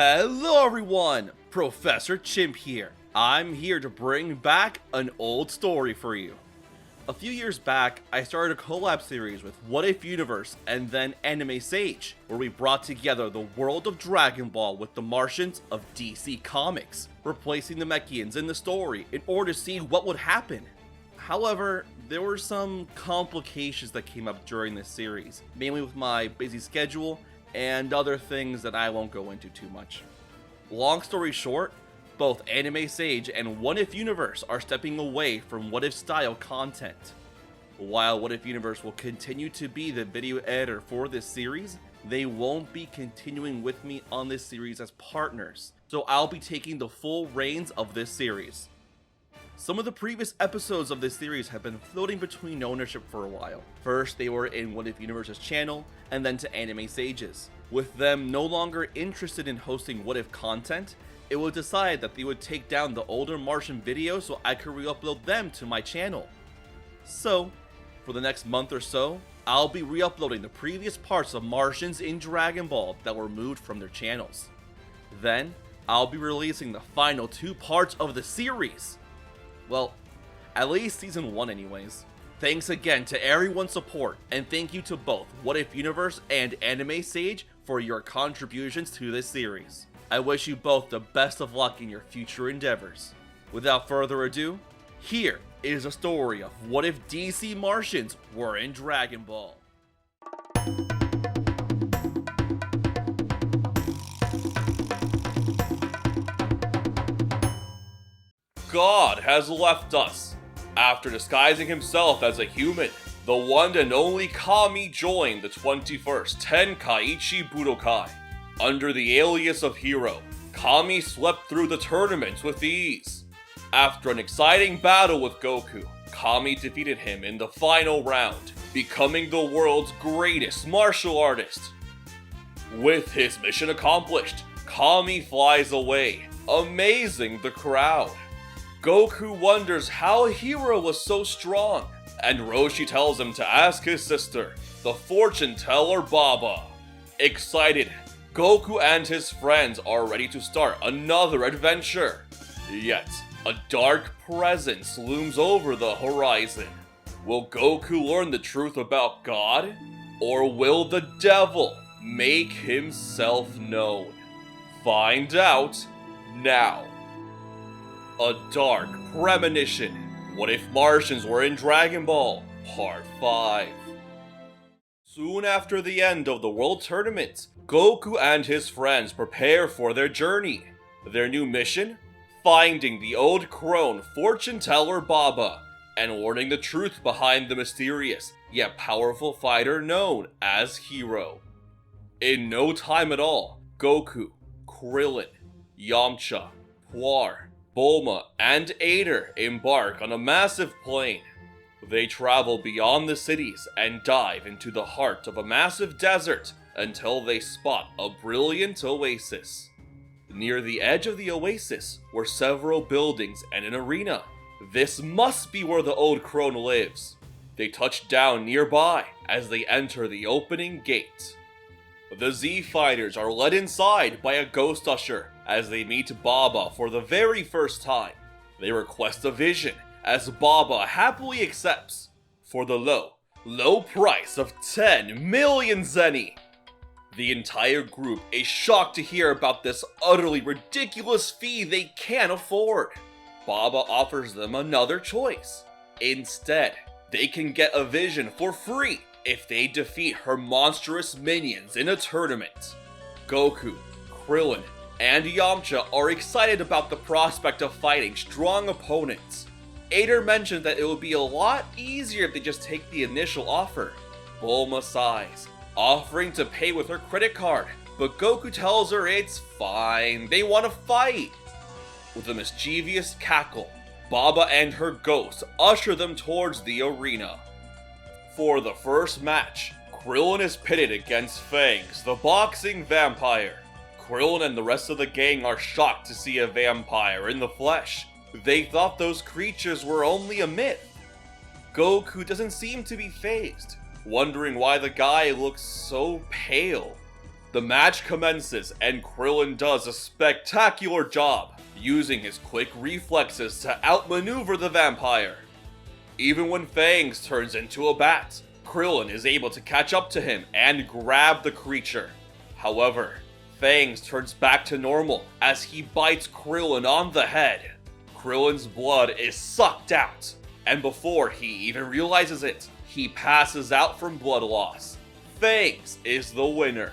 Hello everyone, Professor Chimp here. I'm here to bring back an old story for you. A few years back, I started a collab series with What If Universe and then Anime Sage, where we brought together the world of Dragon Ball with the Martians of DC Comics, replacing the Namekians in the story in order to see what would happen. However, there were some complications that came up during this series, mainly with my busy schedule and other things that I won't go into too much. Long story short, both Anime Sage and What If Universe are stepping away from What If style content. While What If Universe will continue to be the video editor for this series, they won't be continuing with me on this series as partners, so I'll be taking the full reins of this series. Some of the previous episodes of this series have been floating between ownership for a while. First, they were in What If Universe's channel, and then to Anime Sage's. With them no longer interested in hosting What If content, it was decided that they would take down the older Martian videos so I could re-upload them to my channel. So, for the next month or so, I'll be re-uploading the previous parts of Martians in Dragon Ball that were moved from their channels. Then, I'll be releasing the final 2 parts of the series. Well, at least season 1 anyways. Thanks again to everyone's support, and thank you to both What If Universe and Anime Sage for your contributions to this series. I wish you both the best of luck in your future endeavors. Without further ado, here is a story of what if DC Martians were in Dragon Ball. God has left us. After disguising himself as a human, the one and only Kami joined the 21st Tenkaichi Budokai. Under the alias of Hero, Kami swept through the tournaments with ease. After an exciting battle with Goku, Kami defeated him in the final round, becoming the world's greatest martial artist. With his mission accomplished, Kami flies away, amazing the crowd. Goku wonders how Hero was so strong, and Roshi tells him to ask his sister, the fortune teller Baba. Excited, Goku and his friends are ready to start another adventure. Yet, a dark presence looms over the horizon. Will Goku learn the truth about God? Or will the devil make himself known? Find out now. A Dark Premonition. What if Martians were in Dragon Ball? Part 5. Soon after the end of the World Tournament, Goku and his friends prepare for their journey. Their new mission? Finding the old crone fortune teller Baba, and learning the truth behind the mysterious yet powerful fighter known as Hero. In no time at all, Goku, Krillin, Yamcha, Puar, Bulma, and Ader embark on a massive plane. They travel beyond the cities and dive into the heart of a massive desert until they spot a brilliant oasis. Near the edge of the oasis were several buildings and an arena. This must be where the old crone lives. They touch down nearby as they enter the opening gate. The Z Fighters are led inside by a ghost usher as they meet Baba for the very first time. They request a vision as Baba happily accepts for the low price of 10 million zeni. The entire group is shocked to hear about this utterly ridiculous fee they can't afford. Baba offers them another choice. Instead, they can get a vision for free if they defeat her monstrous minions in a tournament. Goku, Krillin, and Yamcha are excited about the prospect of fighting strong opponents. Ader mentions that it would be a lot easier if they just take the initial offer. Bulma sighs, offering to pay with her credit card, but Goku tells her it's fine, they want to fight. With a mischievous cackle, Baba and her ghost usher them towards the arena. For the first match, Krillin is pitted against Fangs, the boxing vampire. Krillin and the rest of the gang are shocked to see a vampire in the flesh. They thought those creatures were only a myth. Goku doesn't seem to be fazed, wondering why the guy looks so pale. The match commences and Krillin does a spectacular job, using his quick reflexes to outmaneuver the vampire. Even when Fangs turns into a bat, Krillin is able to catch up to him and grab the creature. However, Fangs turns back to normal as he bites Krillin on the head. Krillin's blood is sucked out, and before he even realizes it, he passes out from blood loss. Fangs is the winner.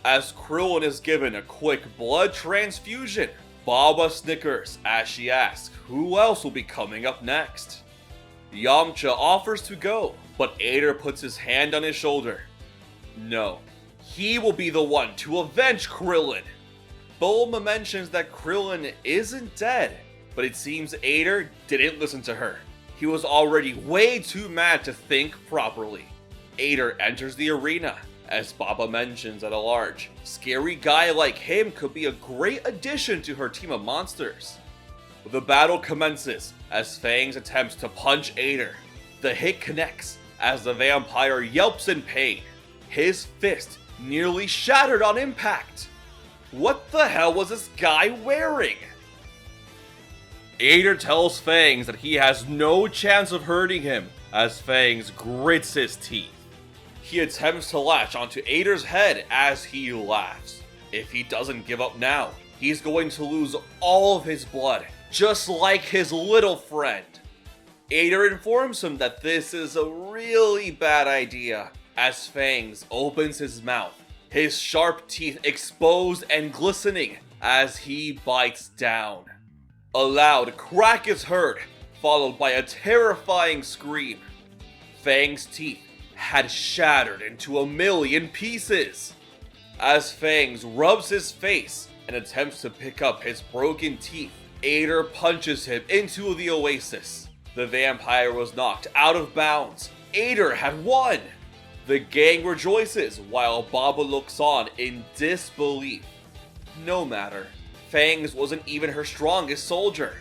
As Krillin is given a quick blood transfusion, Baba snickers as she asks who else will be coming up next. Yamcha offers to go, but Ader puts his hand on his shoulder. No, he will be the one to avenge Krillin. Bulma mentions that Krillin isn't dead, but it seems Ader didn't listen to her. He was already way too mad to think properly. Ader enters the arena. As Baba mentions at a large, scary guy like him could be a great addition to her team of monsters. The battle commences as Fangs attempts to punch Ader. The hit connects as the vampire yelps in pain. His fist nearly shattered on impact. What the hell was this guy wearing? Ader tells Fangs that he has no chance of hurting him as Fangs grits his teeth. He attempts to latch onto Ader's head as he laughs. If he doesn't give up now, he's going to lose all of his blood, just like his little friend. Ader informs him that this is a really bad idea, as Fangs opens his mouth, his sharp teeth exposed and glistening as he bites down. A loud crack is heard, followed by a terrifying scream. Fang's teeth had shattered into a million pieces. As Fangs rubs his face and attempts to pick up his broken teeth, Ader punches him into the oasis. The vampire was knocked out of bounds. Ader had won! The gang rejoices while Baba looks on in disbelief. No matter, Fangs wasn't even her strongest soldier.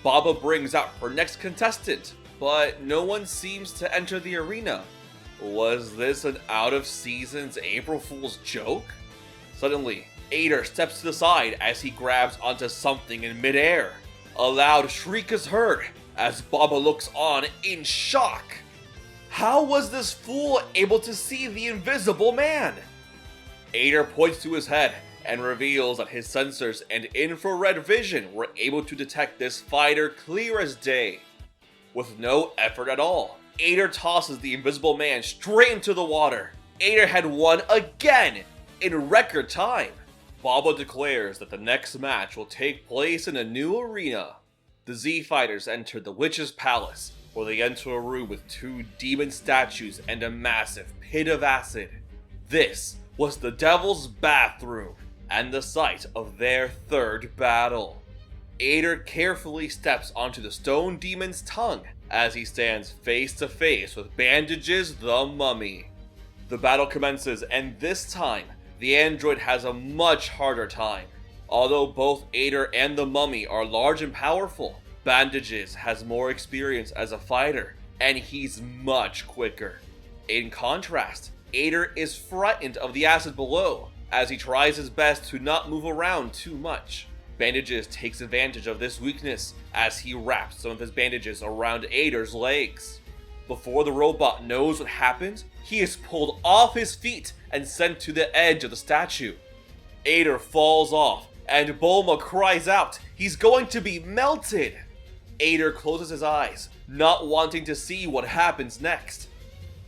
Baba brings out her next contestant, but no one seems to enter the arena. Was this an out-of-season's April Fool's joke? Suddenly, Ader steps to the side as he grabs onto something in midair. A loud shriek is heard as Baba looks on in shock. How was this fool able to see the invisible man? Ader points to his head and reveals that his sensors and infrared vision were able to detect this fighter clear as day. With no effort at all, Ader tosses the invisible man straight into the water. Ader had won again in record time. Baba declares that the next match will take place in a new arena. The Z fighters enter the Witch's Palace, where they enter a room with 2 demon statues and a massive pit of acid. This was the Devil's Bathroom, and the site of their third battle. Ader carefully steps onto the stone demon's tongue as he stands face to face with Bandages the Mummy. The battle commences, and this time, the android has a much harder time. Although both Ader and the Mummy are large and powerful, Bandages has more experience as a fighter, and he's much quicker. In contrast, Ader is frightened of the acid below, as he tries his best to not move around too much. Bandages takes advantage of this weakness as he wraps some of his bandages around Ader's legs. Before the robot knows what happened, he is pulled off his feet and sent to the edge of the statue. Ader falls off, and Bulma cries out, he's going to be melted! Ader closes his eyes, not wanting to see what happens next.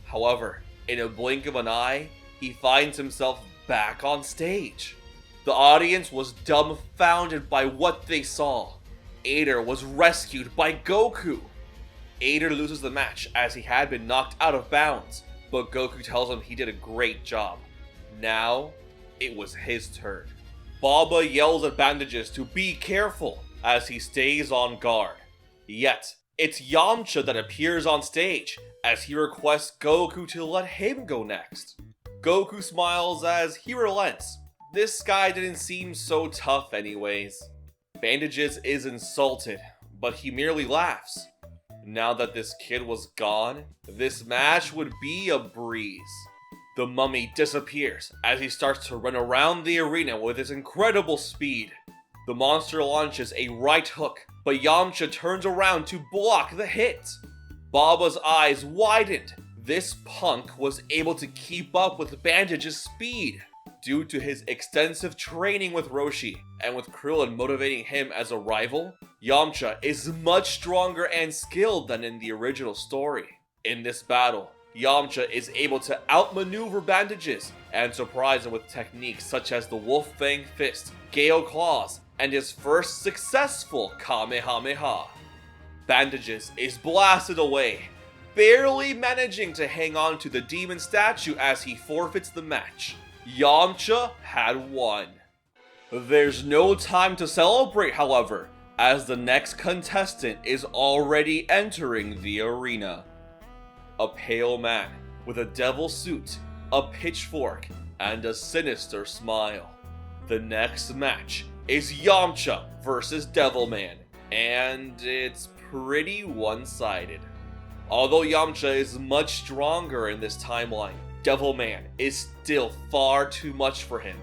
However, in a blink of an eye, he finds himself back on stage. The audience was dumbfounded by what they saw. Ader was rescued by Goku. Ader loses the match as he had been knocked out of bounds, but Goku tells him he did a great job. Now, it was his turn. Baba yells at Bandages to be careful as he stays on guard. Yet, it's Yamcha that appears on stage as he requests Goku to let him go next. Goku smiles as he relents. This guy didn't seem so tough anyways. Bandages is insulted, but he merely laughs. Now that this kid was gone, this match would be a breeze. The mummy disappears as he starts to run around the arena with his incredible speed. The monster launches a right hook, but Yamcha turns around to block the hit. Baba's eyes widened. This punk was able to keep up with Bandage's speed. Due to his extensive training with Roshi, and with Krillin motivating him as a rival, Yamcha is much stronger and skilled than in the original story. In this battle, Yamcha is able to outmaneuver Bandages and surprise him with techniques such as the Wolf Fang Fist, Gale Claws, and his first successful Kamehameha. Bandages is blasted away, barely managing to hang on to the demon statue as he forfeits the match. Yamcha had won. There's no time to celebrate, however, as the next contestant is already entering the arena. A pale man with a devil suit, a pitchfork, and a sinister smile. The next match is Yamcha versus Devilman, and it's pretty one-sided. Although Yamcha is much stronger in this timeline, Devilman is still far too much for him.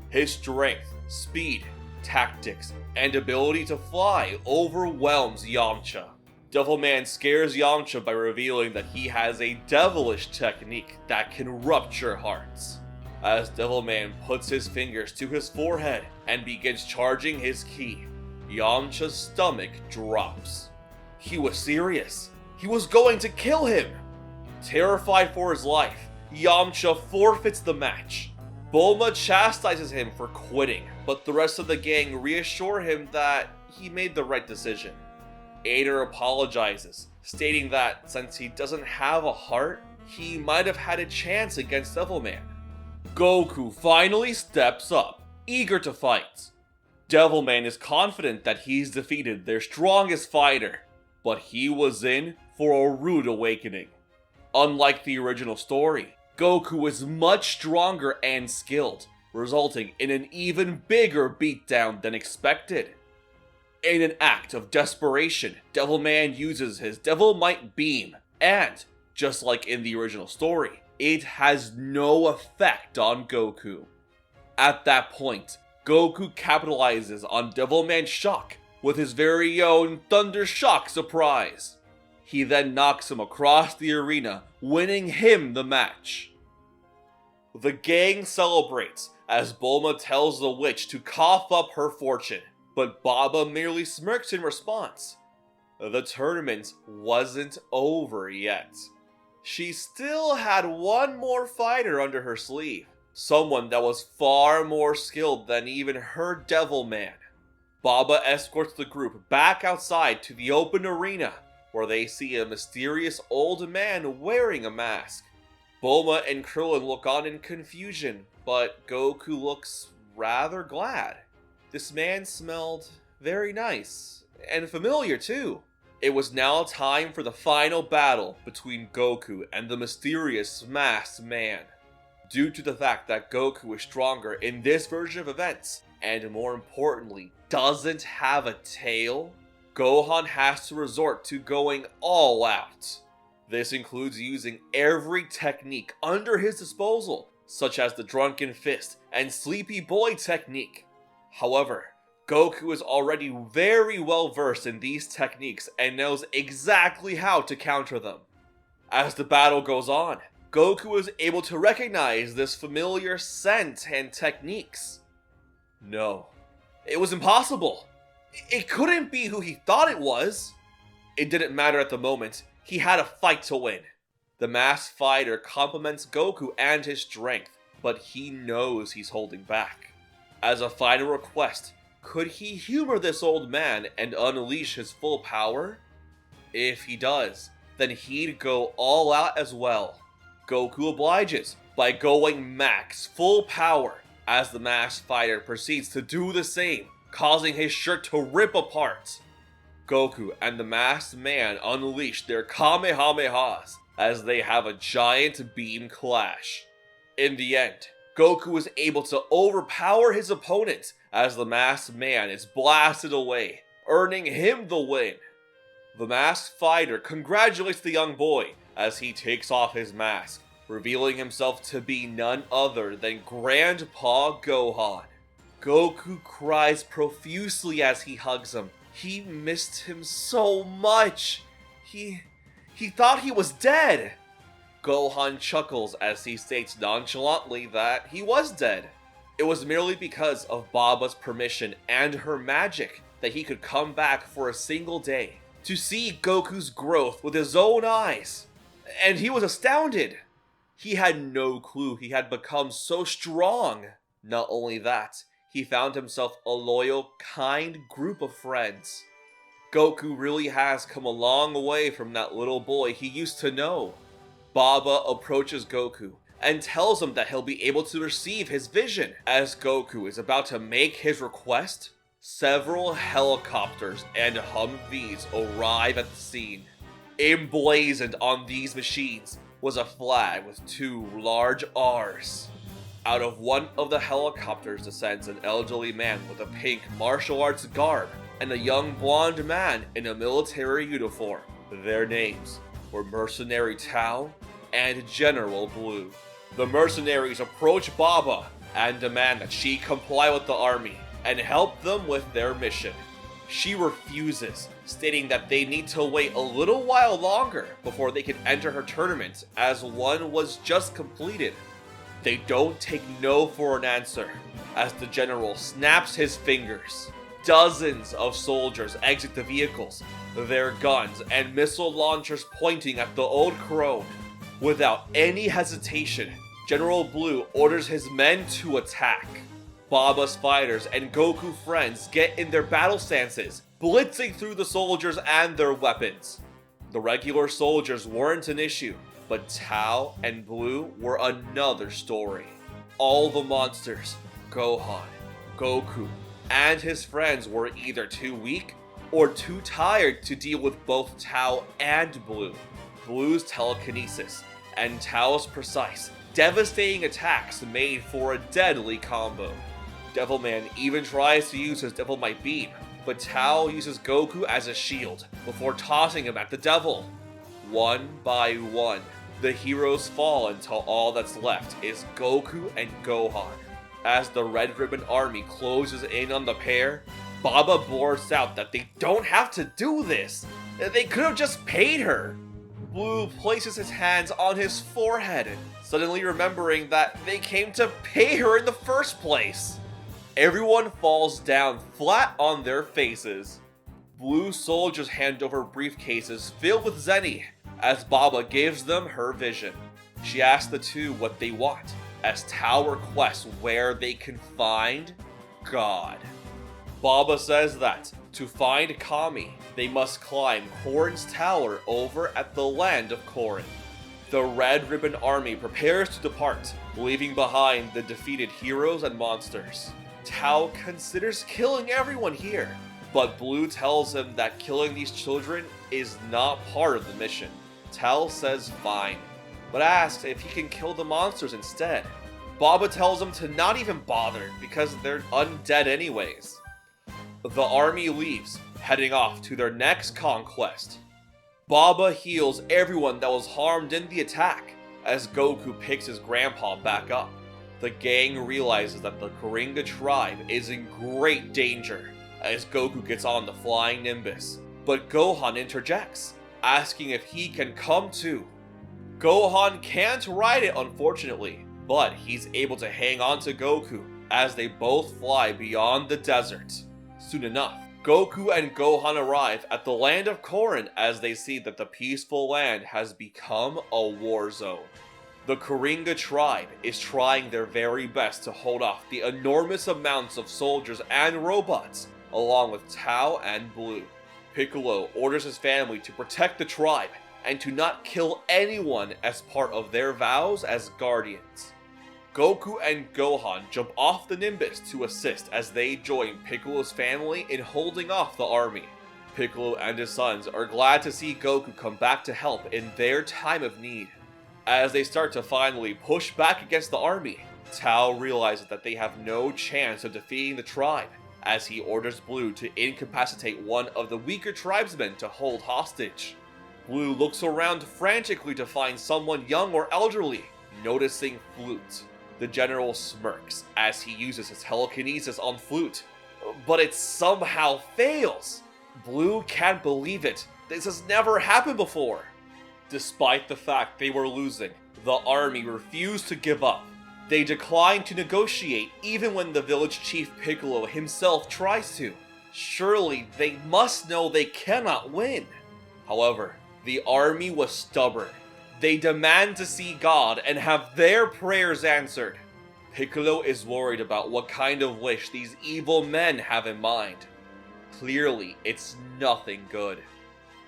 His strength, speed, tactics, and ability to fly overwhelms Yamcha. Devilman scares Yamcha by revealing that he has a devilish technique that can rupture hearts. As Devilman puts his fingers to his forehead and begins charging his ki, Yamcha's stomach drops. He was serious. He was going to kill him. Terrified for his life, Yamcha forfeits the match. Bulma chastises him for quitting, but the rest of the gang reassure him that he made the right decision. Ader apologizes, stating that since he doesn't have a heart, he might have had a chance against Devilman. Goku finally steps up, eager to fight. Devilman is confident that he's defeated their strongest fighter, but he was in for a rude awakening. Unlike the original story, Goku is much stronger and skilled, resulting in an even bigger beatdown than expected. In an act of desperation, Devilman uses his Devil Might Beam, and, just like in the original story, it has no effect on Goku. At that point, Goku capitalizes on Devilman's shock with his very own Thunder Shock surprise. He then knocks him across the arena, winning him the match. The gang celebrates as Bulma tells the witch to cough up her fortune, but Baba merely smirks in response. The tournament wasn't over yet. She still had one more fighter under her sleeve, someone that was far more skilled than even her Devilman. Baba escorts the group back outside to the open arena, where they see a mysterious old man wearing a mask. Bulma and Krillin look on in confusion, but Goku looks rather glad. This man smelled very nice, and familiar too. It was now time for the final battle between Goku and the mysterious masked man. Due to the fact that Goku is stronger in this version of events, and more importantly, doesn't have a tail, Gohan has to resort to going all out. This includes using every technique under his disposal, such as the Drunken Fist and Sleepy Boy technique. However, Goku is already very well versed in these techniques and knows exactly how to counter them. As the battle goes on, Goku is able to recognize this familiar scent and techniques. No, it was impossible. It couldn't be who he thought it was. It didn't matter at the moment. He had a fight to win. The masked fighter compliments Goku and his strength, but he knows he's holding back. As a final request, could he humor this old man and unleash his full power? If he does, then he'd go all out as well. Goku obliges by going max full power as the masked fighter proceeds to do the same, causing his shirt to rip apart. Goku and the masked man unleash their Kamehamehas as they have a giant beam clash. In the end, Goku is able to overpower his opponent as the masked man is blasted away, earning him the win. The masked fighter congratulates the young boy as he takes off his mask, revealing himself to be none other than Grandpa Gohan. Goku cries profusely as he hugs him. He missed him so much. He thought he was dead. Gohan chuckles as he states nonchalantly that he was dead. It was merely because of Baba's permission and her magic that he could come back for a single day to see Goku's growth with his own eyes. And he was astounded. He had no clue he had become so strong. Not only that, he found himself a loyal, kind group of friends. Goku really has come a long way from that little boy he used to know. Baba approaches Goku and tells him that he'll be able to receive his vision. As Goku is about to make his request, several helicopters and Humvees arrive at the scene. Emblazoned on these machines was a flag with 2 large R's. Out of one of the helicopters descends an elderly man with a pink martial arts garb and a young blonde man in a military uniform. Their names were Mercenary Tao and General Blue. The mercenaries approach Baba and demand that she comply with the army and help them with their mission. She refuses, stating that they need to wait a little while longer before they can enter her tournament, as one was just completed. They don't take no for an answer, as the general snaps his fingers. Dozens of soldiers exit the vehicles, their guns and missile launchers pointing at the old crone. Without any hesitation, General Blue orders his men to attack. Baba's fighters and Goku friends get in their battle stances, blitzing through the soldiers and their weapons. The regular soldiers weren't an issue, but Tao and Blue were another story. All the monsters, Gohan, Goku, and his friends were either too weak or too tired to deal with both Tao and Blue. Blue's telekinesis and Tao's precise, devastating attacks made for a deadly combo. Devilman even tries to use his Devil Might Beam, but Tao uses Goku as a shield before tossing him at the devil. One by one, the heroes fall until all that's left is Goku and Gohan. As the Red Ribbon Army closes in on the pair, Baba blurts out that they don't have to do this. They could have just paid her. Blue places his hands on his forehead, suddenly remembering that they came to pay her in the first place. Everyone falls down flat on their faces. Blue soldiers hand over briefcases filled with Zenny as Baba gives them her vision. She asks the two what they want, as Tao requests where they can find God. Baba says that to find Kami, they must climb Korin's tower over at the land of Korin. The Red Ribbon Army prepares to depart, leaving behind the defeated heroes and monsters. Tao considers killing everyone here, but Blue tells him that killing these children is not part of the mission. Tao says fine, but asks if he can kill the monsters instead. Baba tells him to not even bother because they're undead anyways. The army leaves, heading off to their next conquest. Baba heals everyone that was harmed in the attack, as Goku picks his grandpa back up. The gang realizes that the Kuringa tribe is in great danger, as Goku gets on the flying Nimbus. But Gohan interjects, asking if he can come too. Gohan can't ride it unfortunately, but he's able to hang on to Goku as they both fly beyond the desert. Soon enough, Goku and Gohan arrive at the land of Korin as they see that the peaceful land has become a war zone. The Kuringa tribe is trying their very best to hold off the enormous amounts of soldiers and robots, along with Tao and Blue. Piccolo orders his family to protect the tribe and to not kill anyone as part of their vows as guardians. Goku and Gohan jump off the Nimbus to assist as they join Piccolo's family in holding off the army. Piccolo and his sons are glad to see Goku come back to help in their time of need. As they start to finally push back against the army, Tao realizes that they have no chance of defeating the tribe, as he orders Blue to incapacitate one of the weaker tribesmen to hold hostage. Blue looks around frantically to find someone young or elderly, Noticing Flute, the general smirks as he uses his telekinesis on Flute, but it somehow fails. Blue can't believe it. This has never happened before. Despite the fact they were losing, the army refused to give up. They decline to negotiate even when the village chief Piccolo himself tries to. Surely they must know they cannot win. However, the army was stubborn. They demand to see God and have their prayers answered. Piccolo is worried about what kind of wish these evil men have in mind. Clearly, it's nothing good.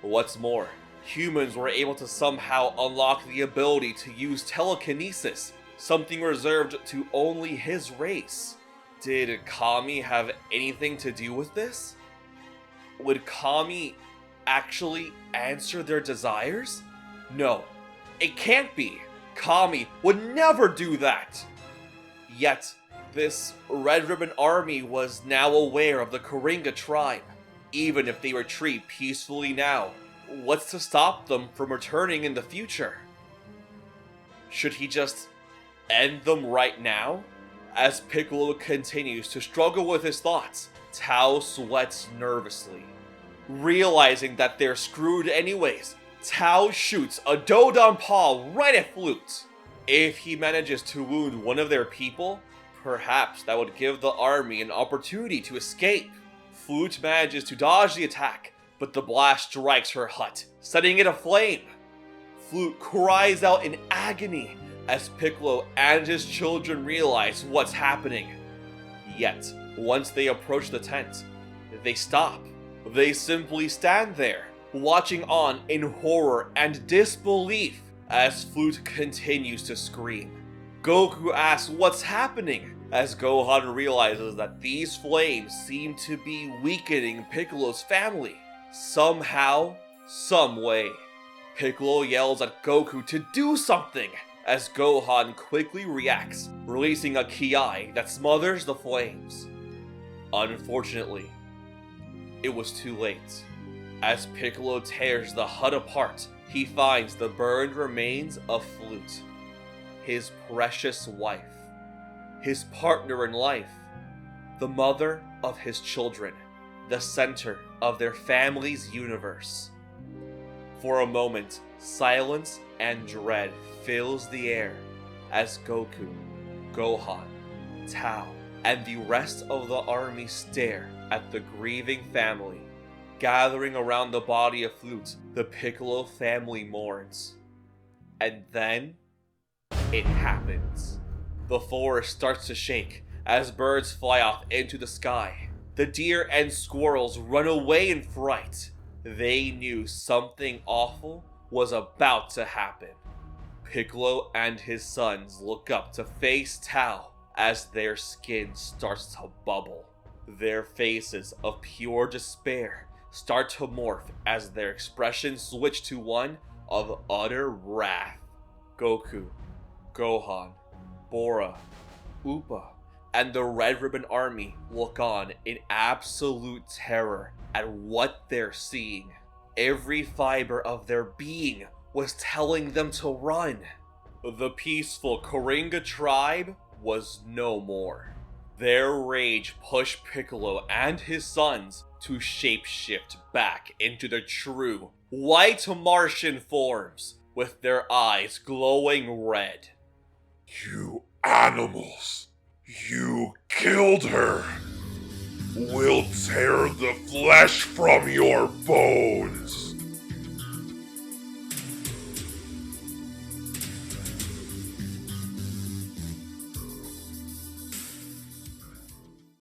What's more, humans were able to somehow unlock the ability to use telekinesis, something reserved to only his race. Did Kami have anything to do with this? Would Kami actually answer their desires? No, it can't be. Kami would never do that. Yet, this Red Ribbon Army was now aware of the Kuringa tribe. Even if they retreat peacefully now, what's to stop them from returning in the future? Should he just end them right now? As Piccolo continues to struggle with his thoughts, Tao sweats nervously. Realizing that they're screwed anyways, Tao shoots a Dodon Paw right at Flute. If he manages to wound one of their people, perhaps that would give the army an opportunity to escape. Flute manages to dodge the attack, but the blast strikes her hut, setting it aflame. Flute cries out in agony as Piccolo and his children realize what's happening. Yet, once they approach the tent, they stop. They simply stand there, watching on in horror and disbelief as Flute continues to scream. Goku asks what's happening, as Gohan realizes that these flames seem to be weakening Piccolo's family. Somehow, some way. Piccolo yells at Goku to do something, as Gohan quickly reacts, releasing a Ki that smothers the flames. Unfortunately, it was too late. As Piccolo tears the hut apart, he finds the burned remains of Flute, his precious wife, his partner in life, the mother of his children, the center of their family's universe. For a moment, silence and dread fills the air as Goku, Gohan, Tao, and the rest of the army stare at the grieving family. Gathering around the body of Flute, the Piccolo family mourns. And then, it happens. The forest starts to shake as birds fly off into the sky. The deer and squirrels run away in fright. They knew something awful was about to happen. Piccolo and his sons look up to face Tao as their skin starts to bubble. Their faces of pure despair start to morph as their expressions switch to one of utter wrath. Goku, Gohan, Bora, Upa, and the Red Ribbon Army look on in absolute terror at what they're seeing. Every fiber of their being was telling them to run. The peaceful Kuringa tribe was no more. Their rage pushed Piccolo and his sons to shapeshift back into the true white Martian forms, with their eyes glowing red. You animals! You killed her! We'll tear the flesh from your bones!